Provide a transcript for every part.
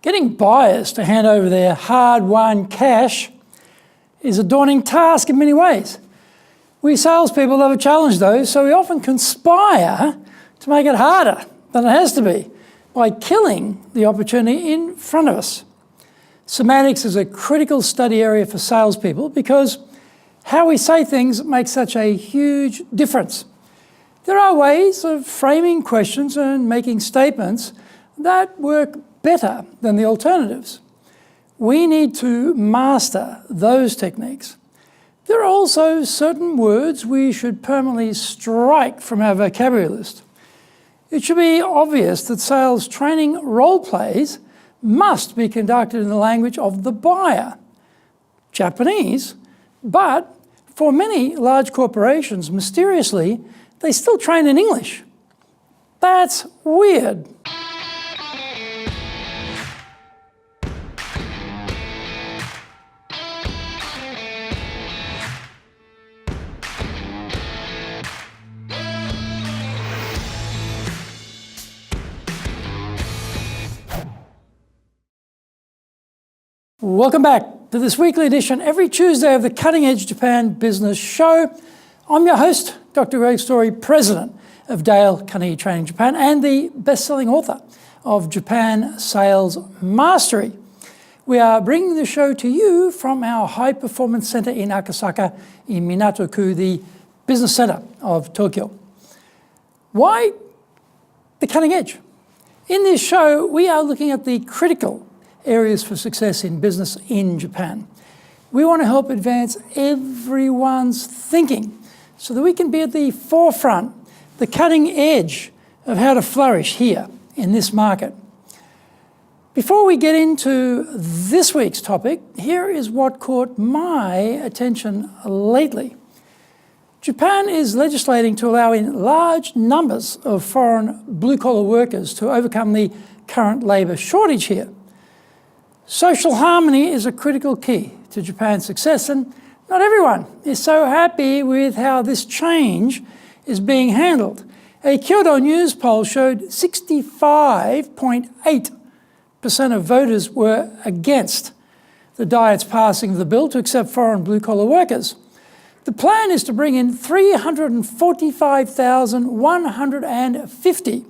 Getting buyers to hand over their hard-won cash is a daunting task in many ways. We salespeople have a challenge though, so we often conspire to make it harder than it has to be by killing the opportunity in front of us. Semantics is a critical study area for salespeople because how we say things makes such a huge difference. There are ways of framing questions and making statements that work better than the alternatives. We need to master those techniques. There are also certain words we should permanently strike from our vocabulary list. It should be obvious that sales training role plays must be conducted in the language of the buyer, Japanese, but for many large corporations, mysteriously, they still train in English. That's weird. Welcome back to this weekly edition every Tuesday of the Cutting Edge Japan Business Show. I'm your host, Dr. Greg Story, President of Dale Carnegie Training Japan and the best-selling author of Japan Sales Mastery. We are bringing the show to you from our High Performance Center in Akasaka in Minato-ku, the business center of Tokyo. Why the cutting edge? In this show, we are looking at the critical areas for success in business in Japan. We want to help advance everyone's thinking so that we can be at the forefront, the cutting edge of how to flourish here in this market. Before we get into this week's topic, here is what caught my attention lately. Japan is legislating to allow in large numbers of foreign blue-collar workers to overcome the current labour shortage here. Social harmony is a critical key to Japan's success, and not everyone is so happy with how this change is being handled. A Kyodo News poll showed 65.8% of voters were against the Diet's passing of the bill to accept foreign blue-collar workers. The plan is to bring in 345,150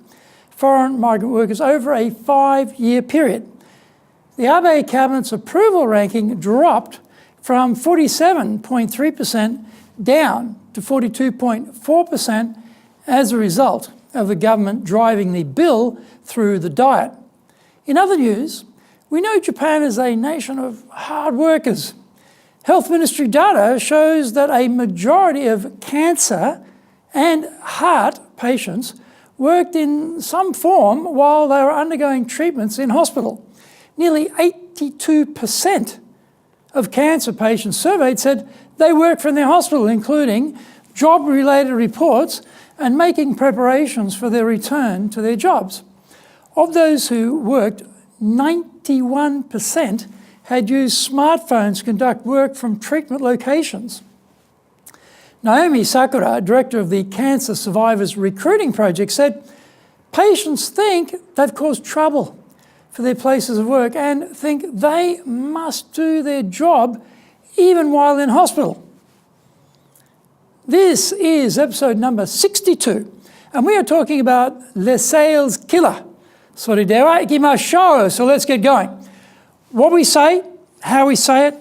foreign migrant workers over a 5-year period. The Abe Cabinet's approval ranking dropped from 47.3% down to 42.4% as a result of the government driving the bill through the Diet. In other news, we know Japan is a nation of hard workers. Health Ministry data shows that a majority of cancer and heart patients worked in some form while they were undergoing treatments in hospital. Nearly 82% of cancer patients surveyed said they worked from their hospital, including job-related reports and making preparations for their return to their jobs. Of those who worked, 91% had used smartphones to conduct work from treatment locations. Naomi Sakura, director of the Cancer Survivors Recruiting Project, said patients think they've caused trouble for their places of work and think they must do their job even while in hospital. This is episode number 62, and we are talking about le sales killer. Soridewa ikimashou. So let's get going. What we say, how we say it,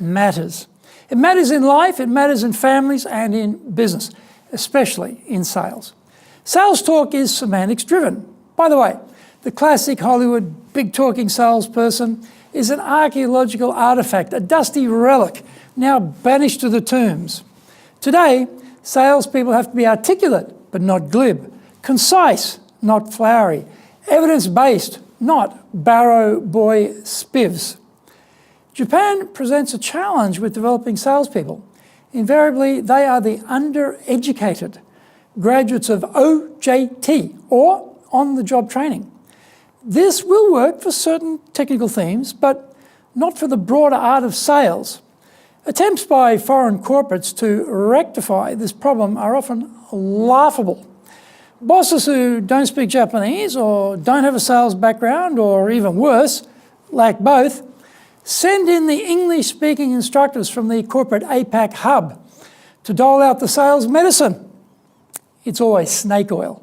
matters. It matters in life, it matters in families and in business, especially in sales. Sales talk is semantics driven. By the way, the classic Hollywood big-talking salesperson is an archeological artifact, a dusty relic, now banished to the tombs. Today, salespeople have to be articulate, but not glib, concise, not flowery, evidence-based, not barrow-boy spivs. Japan presents a challenge with developing salespeople. Invariably, they are the undereducated graduates of OJT, or on-the-job training. This will work for certain technical themes, but not for the broader art of sales. Attempts by foreign corporates to rectify this problem are often laughable. Bosses who don't speak Japanese or don't have a sales background, or even worse, lack both, send in the English-speaking instructors from the corporate APAC hub to dole out the sales medicine. It's always snake oil.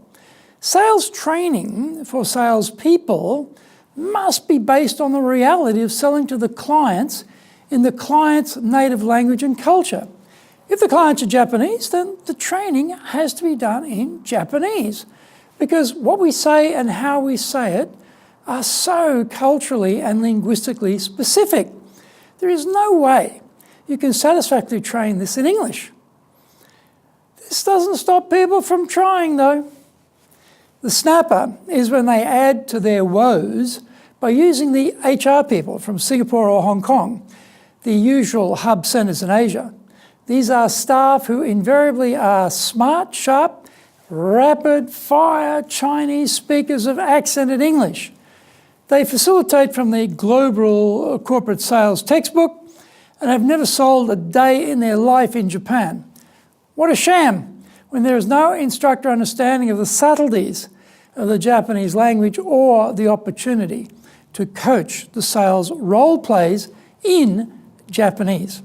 Sales training for salespeople must be based on the reality of selling to the clients in the client's native language and culture. If the clients are Japanese, then the training has to be done in Japanese, because what we say and how we say it are so culturally and linguistically specific. There is no way you can satisfactorily train this in English. This doesn't stop people from trying, though. The snapper is when they add to their woes by using the HR people from Singapore or Hong Kong, the usual hub centres in Asia. These are staff who invariably are smart, sharp, rapid-fire Chinese speakers of accented English. They facilitate from the global corporate sales textbook and have never sold a day in their life in Japan. What a sham when there is no instructor understanding of the subtleties of the Japanese language or the opportunity to coach the sales role plays in Japanese.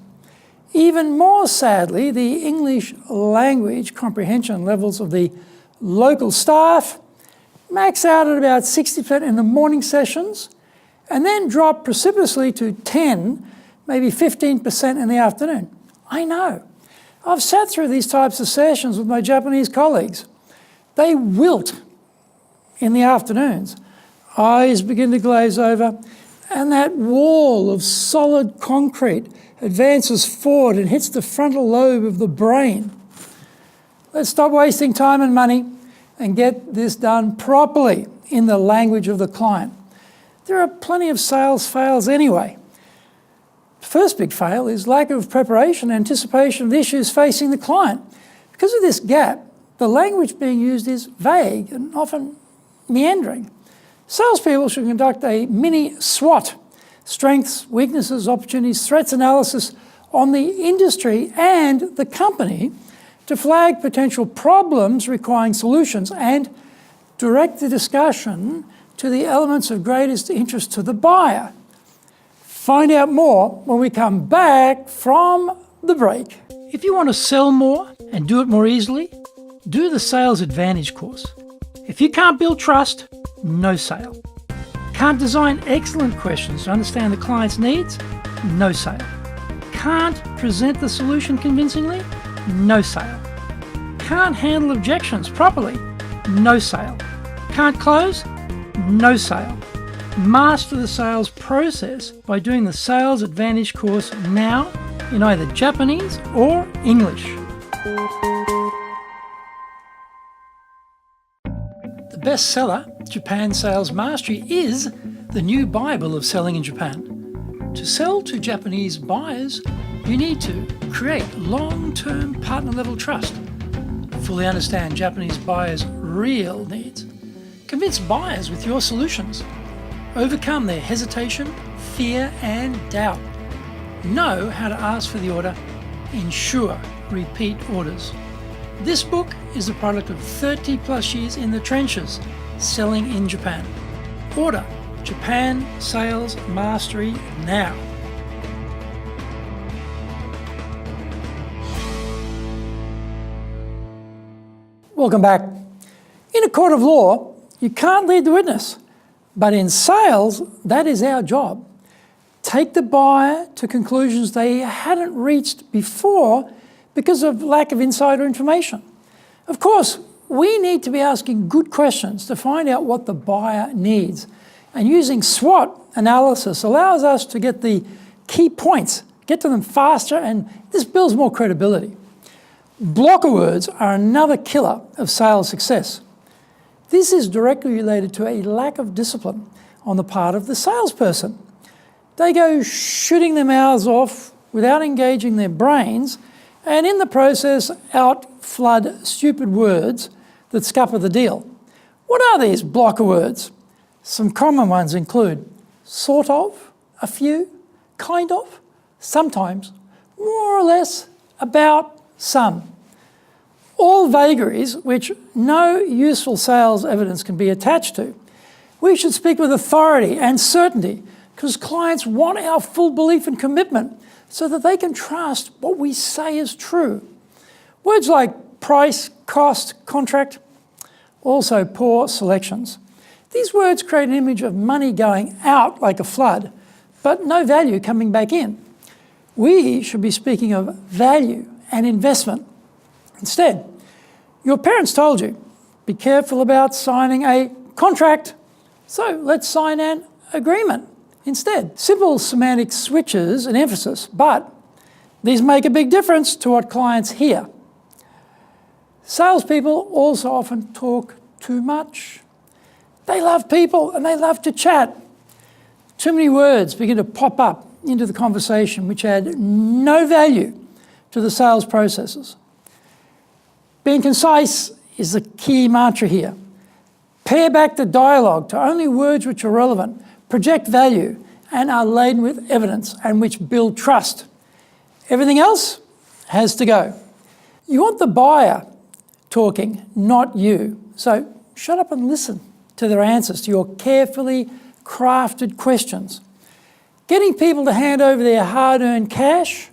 Even more sadly, the English language comprehension levels of the local staff max out at about 60% in the morning sessions and then drop precipitously to 10, maybe 15% in the afternoon. I know. I've sat through these types of sessions with my Japanese colleagues. They wilt in the afternoons. Eyes begin to glaze over, and that wall of solid concrete advances forward and hits the frontal lobe of the brain. Let's stop wasting time and money and get this done properly in the language of the client. There are plenty of sales fails anyway. The first big fail is lack of preparation and anticipation of the issues facing the client. Because of this gap, the language being used is vague and often meandering. Salespeople should conduct a mini SWOT, strengths, weaknesses, opportunities, threats analysis on the industry and the company to flag potential problems requiring solutions and direct the discussion to the elements of greatest interest to the buyer. Find out more when we come back from the break. If you want to sell more and do it more easily, do the Sales Advantage course. If you can't build trust, no sale. Can't design excellent questions to understand the client's needs? No sale. Can't present the solution convincingly? No sale. Can't handle objections properly? No sale. Can't close? No sale. Master the sales process by doing the Sales Advantage course now in either Japanese or English. The bestseller, Japan Sales Mastery, is the new Bible of selling in Japan. To sell to Japanese buyers, you need to create long-term partner-level trust, fully understand Japanese buyers' real needs, convince buyers with your solutions, overcome their hesitation, fear and doubt, know how to ask for the order, ensure repeat orders. This book is the product of 30 plus years in the trenches selling in Japan. Order Japan Sales Mastery now. Welcome back. In a court of law, you can't lead the witness, but in sales, that is our job. Take the buyer to conclusions they hadn't reached before because of lack of insider information. Of course, we need to be asking good questions to find out what the buyer needs. And using SWOT analysis allows us to get the key points, get to them faster, and this builds more credibility. Blocker words are another killer of sales success. This is directly related to a lack of discipline on the part of the salesperson. They go shooting their mouths off without engaging their brains, and in the process out flood stupid words that scupper the deal. What are these blocker words? Some common ones include sort of, a few, kind of, sometimes, more or less, about, some. All vagaries which no useful sales evidence can be attached to. We should speak with authority and certainty because clients want our full belief and commitment so that they can trust what we say is true. Words like price, cost, contract, also poor selections. These words create an image of money going out like a flood, but no value coming back in. We should be speaking of value and investment. Instead, your parents told you, be careful about signing a contract, so let's sign an agreement instead. Simple semantic switches and emphasis, but these make a big difference to what clients hear. Salespeople also often talk too much. They love people and they love to chat. Too many words begin to pop up into the conversation which add no value to the sales processes. Being concise is the key mantra here. Pare back the dialogue to only words which are relevant, project value, and are laden with evidence and which build trust. Everything else has to go. You want the buyer talking, not you. So shut up and listen to their answers to your carefully crafted questions. Getting people to hand over their hard-earned cash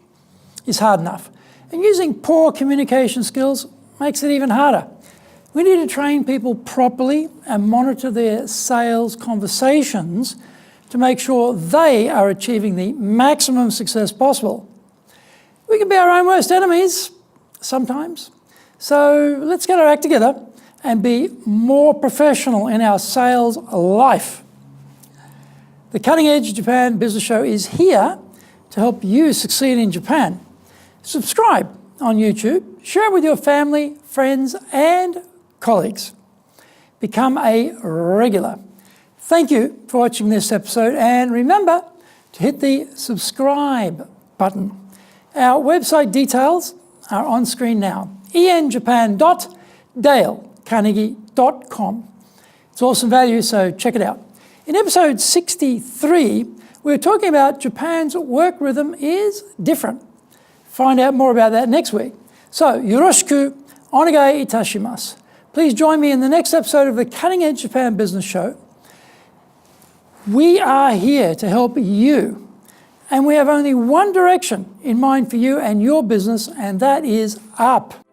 is hard enough, and using poor communication skills makes it even harder. We need to train people properly and monitor their sales conversations to make sure they are achieving the maximum success possible. We can be our own worst enemies sometimes, so let's get our act together and be more professional in our sales life. The Cutting Edge Japan Business Show is here to help you succeed in Japan. Subscribe on YouTube, share it with your family, friends, and colleagues. Become a regular. Thank you for watching this episode, and remember to hit the subscribe button. Our website details are on screen now. enjapan.dalecarnegie.com. It's awesome value, so check it out. In episode 63, we were talking about Japan's work rhythm is different. Find out more about that next week. So, yoroshiku onegai itashimasu. Please join me in the next episode of the Cutting Edge Japan Business Show. We are here to help you, and we have only one direction in mind for you and your business, and that is up.